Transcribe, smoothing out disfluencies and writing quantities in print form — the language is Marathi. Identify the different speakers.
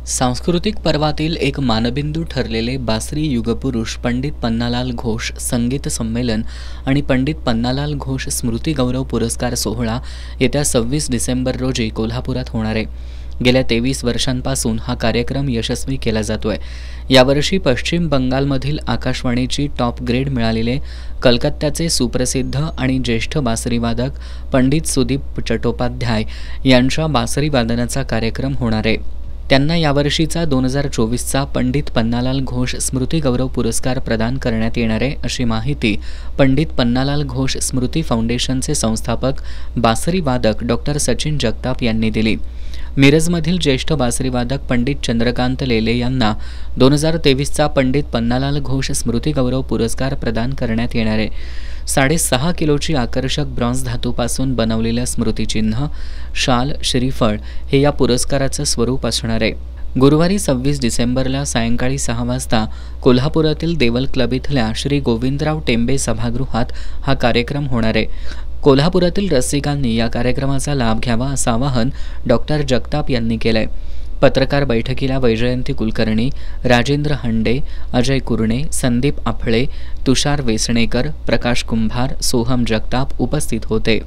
Speaker 1: सांस्कृतिक पर्वातील एक मानबिंदू ठरलेले बासरी युगपुरुष पंडित पन्नालाल घोष संगीत संमेलन आणि पंडित पन्नालाल घोष स्मृती गौरव पुरस्कार सोहळा येत्या 26 डिसेंबर रोजी कोल्हापुरात होणार आहे। गेल्या 23 वर्षांपासून हा कार्यक्रम यशस्वी केला जातोय। यावर्षी पश्चिम बंगालमधील आकाशवाणीची टॉप ग्रेड मिळालेले कलकत्त्याचे सुप्रसिद्ध आणि ज्येष्ठ बासरीवादक पंडित सुदीप चट्टोपाध्याय यांच्या बासरी वादनाचा कार्यक्रम होणार आहे। त्यांना यावर्षीचा 2024चा पंडित पन्नालाल घोष स्मृती गौरव पुरस्कार प्रदान करण्यात येणार आहे, अशी माहिती पंडित पन्नालाल घोष स्मृती फाउंडेशनचे संस्थापक बासरी वादक डॉक्टर सचिन जगताप यांनी दिली। मिरजमधील ज्येष्ठ बासरीवादक पंडित चंद्रकांत लेले यांना 2023चा पंडित पन्नालाल घोष स्मृती गौरव पुरस्कार प्रदान करण्यात येणार आहे। 6.5 किलोची आकर्षक ब्रॉन्झ धातूपासून बनवलेलं स्मृतिचिन्ह, शाल, श्रीफळ हे या पुरस्काराचं स्वरूप असणार आहे। गुरुवारी 26 डिसेंबरला सायंकाळी 6 वाजता कोल्हापुरातील देवल क्लब इथल्या श्री गोविंदराव टेंबे सभागृहात हा कार्यक्रम होणार आहे। कोल्हापुरातील रसिकांनी या कार्यक्रमाचा लाभ घ्यावा असं आवाहन डॉक्टर जगताप यांनी केलंय। पत्रकार बैठकीला वैजयंती कुलकर्णी, राजेंद्र हंडे, अजय कुरणे, संदीप आपळे, तुषार वेसणेकर, प्रकाश कुंभार, सोहम जगताप उपस्थित होते।